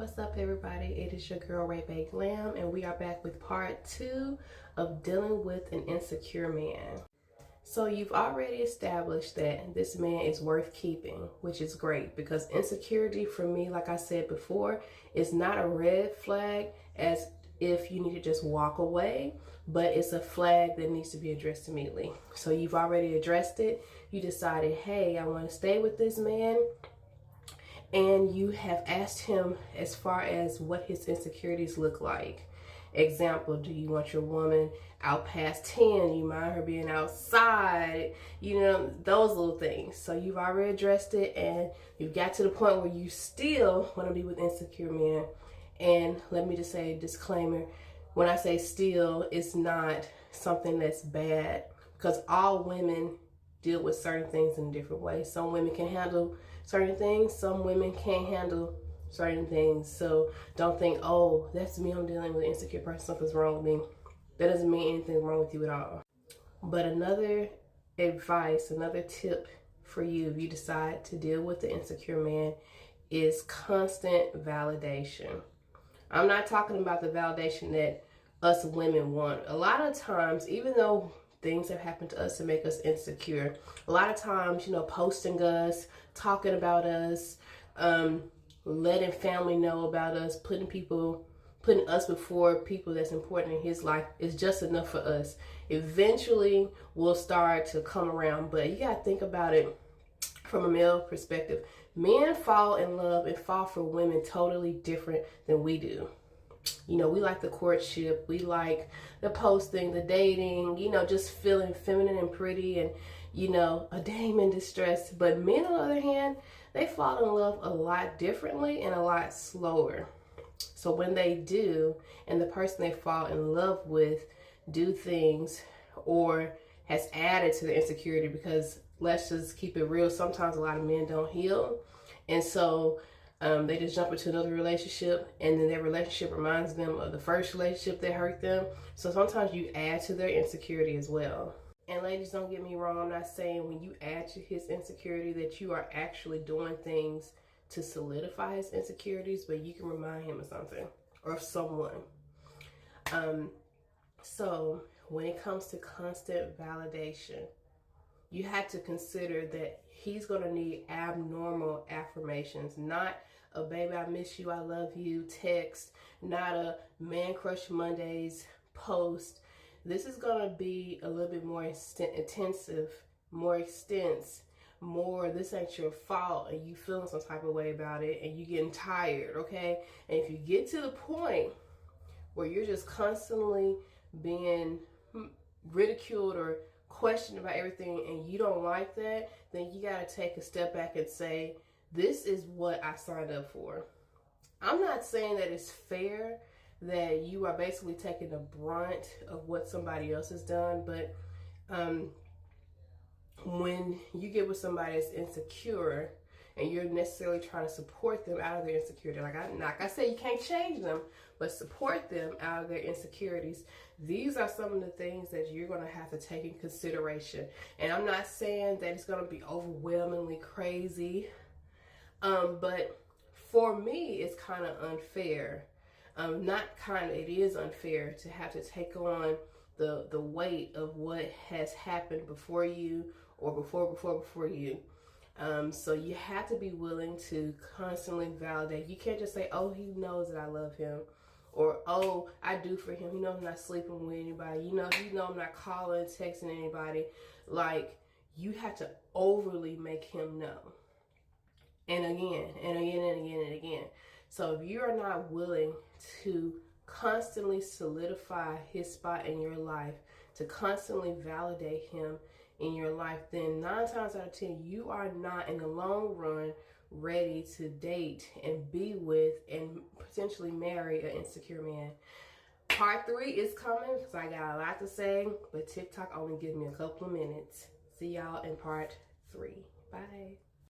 What's up, everybody? It is your girl Ray Bay Glam, and we are back with part 2 of dealing with an insecure man. So you've already established that this man is worth keeping, which is great, because insecurity for me, like I said before, is not a red flag as if you need to just walk away, but it's a flag that needs to be addressed immediately. So you've already addressed it. You decided, hey, I want to stay with this man. And you have asked him as far as what his insecurities look like. Example, do you want your woman out past 10? You mind her being outside? You know, those little things. So you've already addressed it, and you've got to the point where you still want to be with insecure men. And let me just say a disclaimer. When I say still, it's not something that's bad, because all women deal with certain things in different ways. Some women can handle certain things, some women can't handle certain things. So don't think, oh, that's me, I'm dealing with an insecure person, something's wrong with me. That doesn't mean anything wrong with you at all. But another advice, another tip for you if you decide to deal with the insecure man is constant validation. I'm not talking about the validation that us women want. A lot of times, even though things have happened to us to make us insecure, a lot of times, posting us, talking about us, letting family know about us, putting us before people that's important in his life is just enough for us. Eventually, we'll start to come around, but you gotta think about it from a male perspective. Men fall in love and fall for women totally different than we do. We like the courtship, we like the posting, the dating, just feeling feminine and pretty and, a dame in distress. But men, on the other hand, they fall in love a lot differently and a lot slower. So when they do, and the person they fall in love with do things or has added to the insecurity, because let's just keep it real, sometimes a lot of men don't heal. And so they just jump into another relationship, and then their relationship reminds them of the first relationship that hurt them. So sometimes you add to their insecurity as well. And ladies, don't get me wrong, I'm not saying when you add to his insecurity that you are actually doing things to solidify his insecurities, but you can remind him of something or of someone. So when it comes to constant validation, you have to consider that he's going to need abnormal affirmations, not a baby I miss you, I love you text, not a man crush Mondays post. This is going to be a little bit more intensive, more extensive, more this ain't your fault and you feeling some type of way about it and you getting tired, okay? And if you get to the point where you're just constantly being ridiculed or questioned about everything and you don't like that, then you got to take a step back and say, this is what I signed up for. I'm not saying that it's fair that you are basically taking the brunt of what somebody else has done, but when you get with somebody that's insecure and you're necessarily trying to support them out of their insecurity, like I said, you can't change them, but support them out of their insecurities. These are some of the things that you're going to have to take in consideration. And I'm not saying that it's going to be overwhelmingly crazy, but for me, it's kind of unfair. It is unfair to have to take on the weight of what has happened before you or before you. So you have to be willing to constantly validate. You can't just say, oh, he knows that I love him, or oh, I do for him. He knows I'm not sleeping with anybody. He knows I'm not calling, texting anybody. Like, you have to overly make him know. And again, and again, and again, and again. So if you are not willing to constantly solidify his spot in your life, to constantly validate him in your life, then 9 times out of 10, you are not in the long run ready to date and be with and potentially marry an insecure man. Part 3 is coming because I got a lot to say, but TikTok only gives me a couple of minutes. See y'all in part 3. Bye.